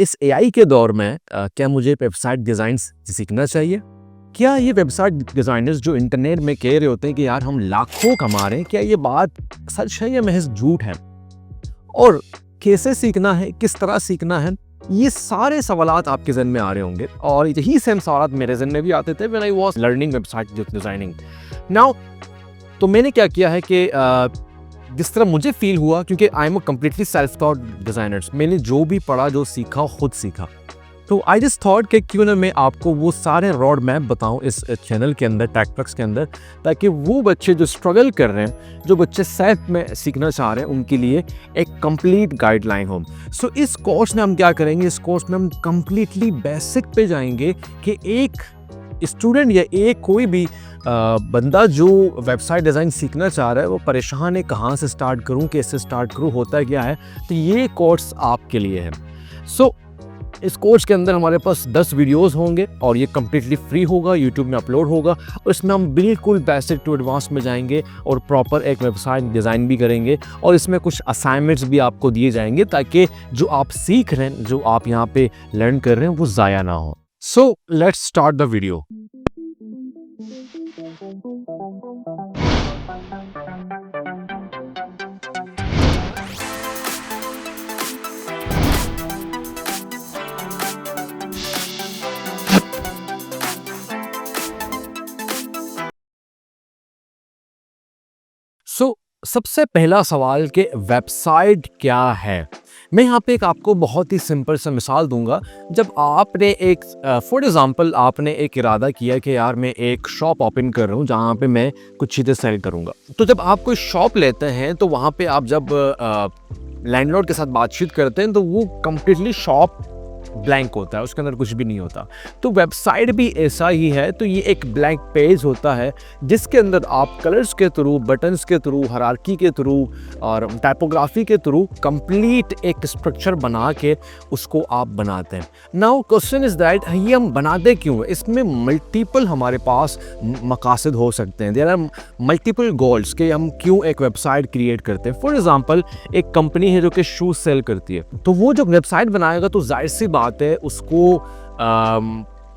इस एआई के दौर में क्या मुझे वेबसाइट डिज़ाइन सीखना चाहिए? क्या ये वेबसाइट डिज़ाइनर्स जो इंटरनेट में कह रहे होते हैं कि यार हम लाखों कमा रहे हैं, क्या ये बात सच है या महज़ झूठ है? और कैसे सीखना है, किस तरह सीखना है? ये सारे सवालात आपके ज़हन में आ रहे होंगे और यही सेम सवालात मेरे ज़हन में भी आते थे when I was learning website designing. Now तो मैंने क्या किया है कि जिस तरह मुझे फील हुआ, क्योंकि I am a completely self taught designer, मैंने जो भी पढ़ा, जो सीखा, खुद सीखा। तो आई जस्ट थॉट कि क्यों ना मैं आपको वो सारे रोड मैप बताऊं इस चैनल के अंदर, टेक्ट्रक्स के अंदर, ताकि वो बच्चे जो स्ट्रगल कर रहे हैं, जो बच्चे सेल्फ में सीखना चाह रहे हैं, उनके लिए एक कंप्लीट गाइडलाइन हो। सो इस कोर्स में हम क्या करेंगे, इस कोर्स में हम कंप्लीटली बेसिक पे जाएंगे कि एक स्टूडेंट या एक कोई भी बंदा जो वेबसाइट डिज़ाइन सीखना चाह रहा है, वो परेशान है कहाँ से स्टार्ट करूँ, कैसे स्टार्ट करूँ, होता क्या है। तो ये कोर्स आपके लिए है। सो इस कोर्स के अंदर हमारे पास 10 वीडियोस होंगे और ये कम्प्लीटली फ्री होगा, यूट्यूब में अपलोड होगा और इसमें हम बिल्कुल बेसिक टू एडवांस में जाएंगे और प्रॉपर एक वेबसाइट डिज़ाइन भी करेंगे और इसमें कुछ असाइनमेंट्स भी आपको दिए जाएंगे ताकि जो आप सीख रहे हैं, जो आप यहाँ पे लर्न कर रहे हैं, वो ज़ाया ना हो। So let's start the video. सबसे पहला सवाल कि वेबसाइट क्या है। मैं यहाँ पे एक आपको बहुत ही सिंपल सा मिसाल दूंगा। जब आपने एक फॉर एग्जांपल आपने एक इरादा किया कि यार मैं एक शॉप ओपन कर रहा हूँ जहाँ पे मैं कुछ चीज़ें सेल करूँगा, तो जब आप कोई शॉप लेते हैं तो वहाँ पे आप जब लैंडलॉर्ड के साथ बातचीत करते हैं तो वो कम्प्लीटली शॉप ब्लैंक होता है, उसके अंदर कुछ भी नहीं होता। तो वेबसाइट भी ऐसा ही है। तो ये एक ब्लैंक पेज होता है जिसके अंदर आप कलर्स के थ्रू, बटन्स के थ्रू, हायरार्की के थ्रू और टाइपोग्राफी के थ्रू कंप्लीट एक स्ट्रक्चर बना के उसको आप बनाते हैं। नाउ क्वेश्चन इज दैट ये हम बनाते क्यों? इसमें मल्टीपल हमारे पास मकासद हो सकते हैं। देयर आर मल्टीपल गोल्स कि हम क्यों एक वेबसाइट क्रिएट करते हैं। फॉर एग्जाम्पल एक कंपनी है जो कि शूज सेल करती है, तो वो जो वेबसाइट बनाएगा तो जाहिर सी बात है उसको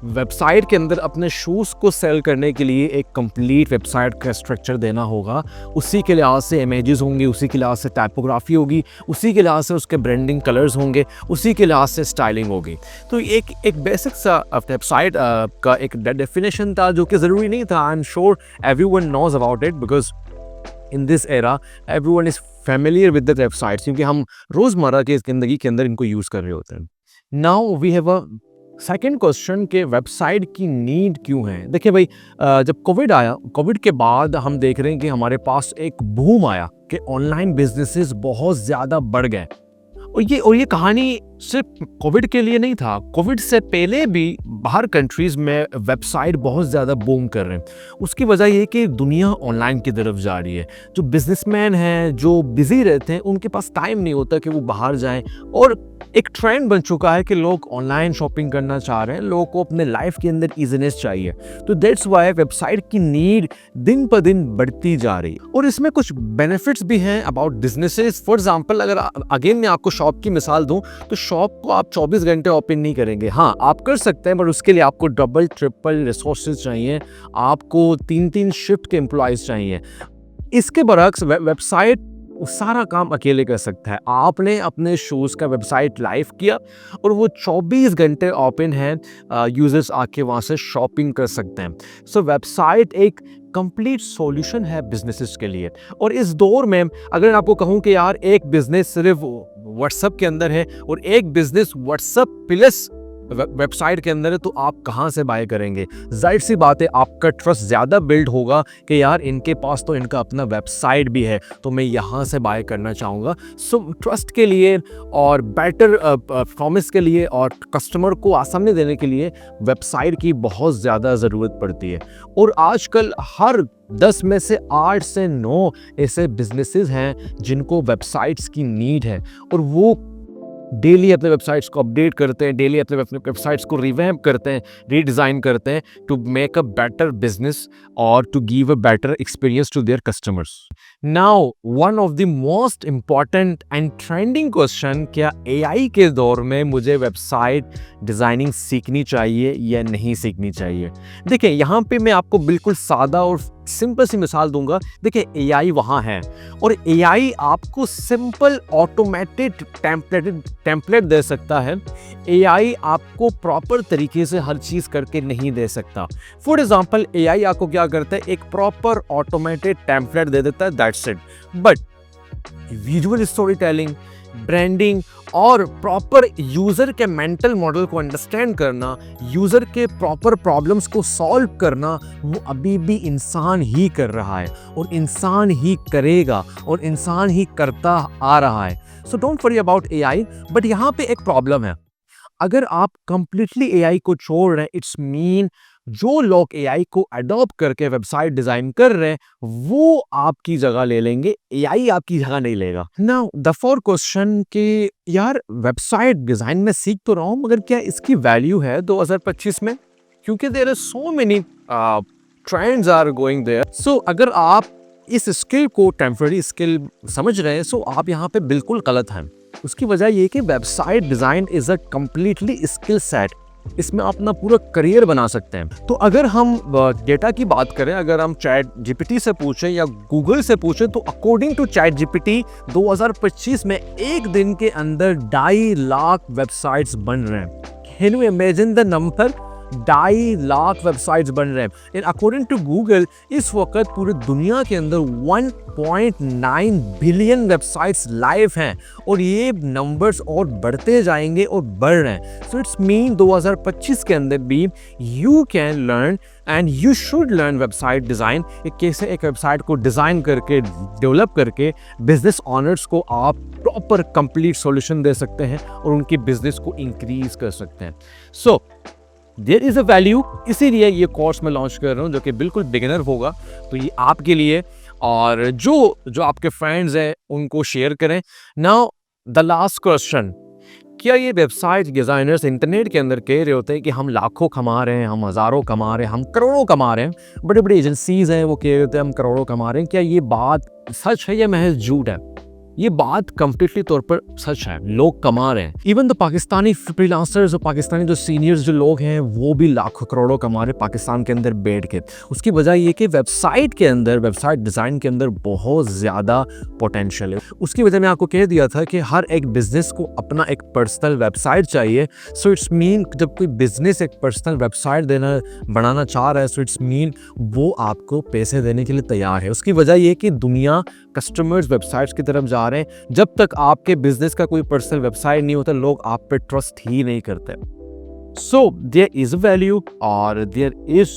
वेबसाइट के अंदर अपने शूज़ को सेल करने के लिए एक कंप्लीट वेबसाइट का स्ट्रक्चर देना होगा। उसी के लिहाज से इमेजेस होंगी, उसी के लिहाज से टाइपोग्राफी होगी, उसी के लिहाज से उसके ब्रांडिंग कलर्स होंगे, उसी के लिहाज से स्टाइलिंग होगी। तो एक बेसिक सा वेबसाइट का एक डेफिनेशन था जो कि ज़रूरी नहीं था। I am sure everyone knows about it because in this era everyone is familiar with the websites, क्योंकि हम रोज़मर्रा की ज़िंदगी के अंदर इनको यूज़ कर रहे होते हैं। Now we have a second question कि वेबसाइट की नीड क्यों है। देखिए भाई, जब कोविड आया, कोविड के बाद हम देख रहे हैं कि हमारे पास एक बूम आया कि ऑनलाइन बिजनेसेस बहुत ज़्यादा बढ़ गए। और ये कहानी सिर्फ कोविड के लिए नहीं था, कोविड से पहले भी बाहर कंट्रीज़ में वेबसाइट बहुत ज़्यादा बूम कर रहे हैं। उसकी वजह ये कि दुनिया ऑनलाइन की तरफ जा रही है। जो बिजनेसमैन हैं, जो बिजी रहते हैं, उनके पास टाइम नहीं होता कि वो बाहर जाएं और एक ट्रेंड बन चुका है कि लोग ऑनलाइन शॉपिंग करना चाह रहे हैं, लोगों को अपने लाइफ के अंदर ईजीनेस चाहिए। तो दैट्स वाई वेबसाइट की नीड दिन पर दिन बढ़ती जा रही है और इसमें कुछ बेनिफिट्स भी हैं अबाउट बिजनेसेस। फॉर एग्जांपल अगर अगेन मैं आपको शॉप की मिसाल दूं तो शॉप को आप 24 घंटे ओपन नहीं करेंगे। हाँ, आप कर सकते हैं, बट उसके लिए आपको डबल ट्रिपल रिसोर्सेज चाहिए, आपको 3-3 शिफ्ट के एम्प्लॉयज़ चाहिए। इसके बरक्स वेबसाइट सारा काम अकेले कर सकता है। आपने अपने शूज़ का वेबसाइट लाइव किया और वो 24 घंटे ओपन है, यूजर्स आके वहाँ से शॉपिंग कर सकते हैं। सो वेबसाइट एक कंप्लीट सॉल्यूशन है बिजनेसेस के लिए। और इस दौर में अगर आपको कहूँ कि यार एक बिजनेस सिर्फ व्हाट्सएप के अंदर है और एक बिजनेस व्हाट्सएप प्लस वेबसाइट के अंदर है, तो आप कहाँ से बाय करेंगे? जाहिर सी बात है आपका ट्रस्ट ज़्यादा बिल्ड होगा कि यार इनके पास तो इनका अपना वेबसाइट भी है, तो मैं यहाँ से बाय करना चाहूँगा। सो ट्रस्ट के लिए और बेटर परफॉर्मेंस के लिए और कस्टमर को आसानी देने के लिए वेबसाइट की बहुत ज़्यादा ज़रूरत पड़ती है। और आजकल हर 10 में से 8 से 9 ऐसे बिजनेसेस हैं जिनको वेबसाइट्स की नीड है और वो डेली अपने वेबसाइट्स को अपडेट करते हैं, डेली अपने वेबसाइट्स को रिवैम्प करते हैं, रीडिज़ाइन करते हैं to make a better business और to give a better experience to their customers. Now one of the most important and trending question, क्या एआई के दौर में मुझे वेबसाइट डिज़ाइनिंग सीखनी चाहिए या नहीं सीखनी चाहिए? देखिए, यहाँ पे मैं आपको बिल्कुल सादा और सिंपल सी मिसाल दूंगा। देखिए, एआई वहाँ है और एआई आपको सिंपल ऑटोमेटेड टेम्पलेट दे सकता है। एआई आपको प्रॉपर तरीके से हर चीज़ करके नहीं दे सकता। फॉर एग्जांपल, एआई आपको क्या करता है, एक प्रॉपर ऑटोमेटेड टेम्पलेट दे देता है, that's it. But visual story telling, branding और प्रॉपर यूज़र के मेंटल मॉडल को अंडरस्टैंड करना, यूज़र के प्रॉपर प्रॉब्लम्स को सॉल्व करना, वो अभी भी इंसान ही कर रहा है और इंसान ही करेगा और इंसान ही करता आ रहा है। So don't worry about AI. But यहाँ पे एक प्रॉब्लम है, अगर आप कंप्लीटली एआई को छोड़ रहे हैं, इट्स मीन जो लोग एआई को अडॉप्ट करके वेबसाइट डिजाइन कर रहे हैं वो आपकी जगह ले लेंगे, एआई आपकी जगह नहीं लेगा। नाउ द फोर क्वेश्चन कि यार वेबसाइट डिजाइन में सीख तो रहा हूं, मगर क्या इसकी वैल्यू है 2025 में? क्योंकि there are so many trends are going there. So अगर आप इस स्किल को टेम्पररी स्किल समझ रहे हैं, सो आप यहाँ पे बिल्कुल गलत हैं। उसकी वजह ये कि website design is a completely skill set, इसमें आप अपना पूरा करियर बना सकते हैं। तो अगर हम डेटा की बात करें, अगर हम चैट जीपीटी से पूछें या गूगल से पूछें, तो अकॉर्डिंग टू चैट जीपीटी 2025 में एक दिन के अंदर 2.5 लाख वेबसाइट्स बन रहे हैं। Can you imagine the number? 2.5 lakh websites बन रहे हैं। एंड अकॉर्डिंग टू गूगल इस वक्त पूरी दुनिया के अंदर 1.9 बिलियन वेबसाइट्स लाइव हैं और ये नंबर्स और बढ़ते जाएंगे और बढ़ रहे हैं। सो इट्स मीन 2025 के अंदर भी you can learn and you should learn website design. कैसे एक वेबसाइट को डिज़ाइन करके डेवलप करके बिजनेस ऑनर्स को आप प्रॉपर कंप्लीट सॉल्यूशन दे सकते हैं और उनकी बिजनेस को इंक्रीज कर सकते हैं। So there is a value, इसीलिए ये कोर्स मैं लॉन्च कर रहा हूँ जो कि बिल्कुल बिगिनर होगा, तो ये आपके लिए और जो आपके फ्रेंड्स हैं उनको शेयर करें। नाउ द लास्ट क्वेश्चन, क्या ये वेबसाइट डिज़ाइनर्स इंटरनेट के अंदर कह रहे होते हैं कि हम लाखों कमा रहे हैं, हम हज़ारों कमा रहे हैं, हम करोड़ों कमा रहे हैं? बड़े बड़े एजेंसीज हैं वो कह रहे होते हैं हम करोड़ों कमा रहे हैं। क्या ये बात सच है या महज झूठ है? ये बात कंप्लीटली तौर पर सच है, लोग कमा रहे हैं। इवन द पाकिस्तानी फ्रीलांसर्स और पाकिस्तानी जो सीनियर्स जो लोग हैं वो भी लाखों करोड़ों कमा रहे हैं पाकिस्तान के अंदर बैठ के। उसकी वजह ये कि वेबसाइट के अंदर, वेबसाइट डिज़ाइन के अंदर बहुत ज़्यादा पोटेंशियल है। उसकी वजह मैं आपको कह दिया था कि हर एक बिजनेस को अपना एक पर्सनल वेबसाइट चाहिए। सो इट्स मीन जब कोई बिजनेस एक पर्सनल वेबसाइट बनाना चाह रहा है, सो इट्स मीन वो आपको पैसे देने के लिए तैयार है। उसकी वजह ये कि दुनिया कस्टमर्स वेबसाइट्स की तरफ जा रहे हैं। जब तक आपके बिजनेस का कोई पर्सनल वेबसाइट नहीं होता, लोग आप पे ट्रस्ट ही नहीं करते। सो देयर इज वैल्यू और there is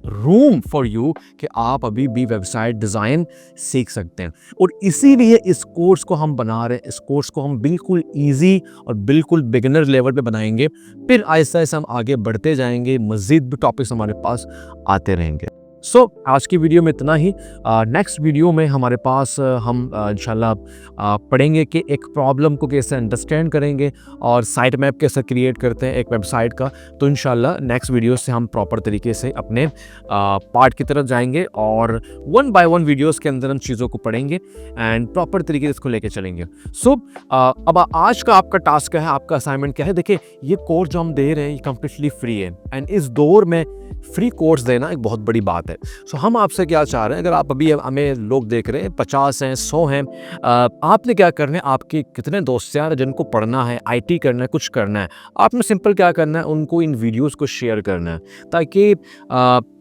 room for you कि आप अभी भी वेबसाइट डिज़ाइन सीख सकते हैं। और इसीलिए इस कोर्स को हम बना रहे हैं। इस कोर्स को हम बिल्कुल ईजी और बिल्कुल बिगिनर लेवल पे बनाएंगे, फिर आहिस्ता आहिस्ता हम आगे बढ़ते जाएंगे, मज़ीद भी टॉपिक्स हमारे पास आते रहेंगे। सो आज की वीडियो में इतना ही। नेक्स्ट वीडियो में हमारे पास हम इंशाल्लाह पढ़ेंगे कि एक प्रॉब्लम को कैसे अंडरस्टैंड करेंगे और साइट मैप कैसे क्रिएट करते हैं एक वेबसाइट का। तो इंशाल्लाह नेक्स्ट वीडियो से हम प्रॉपर तरीके से अपने पार्ट की तरफ जाएंगे और 1 बाय 1 वीडियोस के अंदर हम चीज़ों को पढ़ेंगे एंड प्रॉपर तरीके से इसको लेके चलेंगे। सो अब आज का आपका टास्क क्या है, आपका असाइनमेंट क्या है? देखिए, ये कोर्स जो हम दे रहे हैं ये कम्प्लीटली फ्री है एंड इस दौर में फ्री कोर्स देना एक बहुत बड़ी बात है। सो हम आपसे क्या चाह रहे हैं, अगर आप अभी हमें लोग देख रहे हैं 50 हैं, 100 हैं, आपने क्या करना है, आपके कितने दोस्त हैं जिनको पढ़ना है, आईटी करना है, कुछ करना है, आपने सिंपल क्या करना है, उनको इन वीडियोस को शेयर करना है ताकि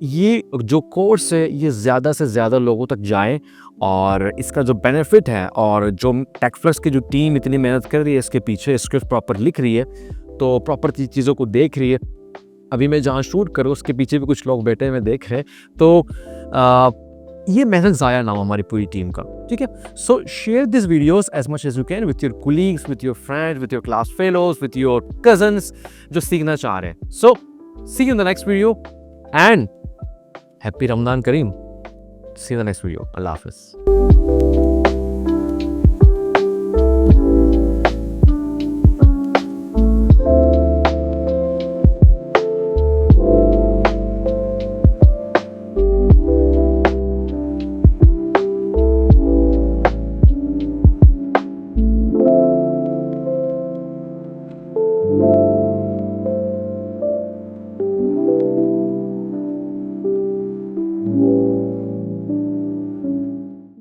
ये जो कोर्स है ये ज़्यादा से ज़्यादा लोगों तक जाए और इसका जो बेनिफिट है और जो टेकफ्लक्स की जो टीम इतनी मेहनत कर रही है इसके पीछे, स्क्रिप्ट प्रॉपर लिख रही है, तो प्रॉपर चीज़ों को देख रही है। अभी मैं जहाँ शूट करूँ उसके पीछे भी कुछ लोग बैठे हुए देख रहे हैं, तो ये मेहनत ज़ाया ना हो हमारी पूरी टीम का, ठीक है? So share this videos as much as you can with your colleagues, with your friends, with your class fellows, with your cousins जो सीखना चाह रहे हैं। So see you in the next video and happy Ramzan करीम। See you in the next video. अल्लाह हाफिज़।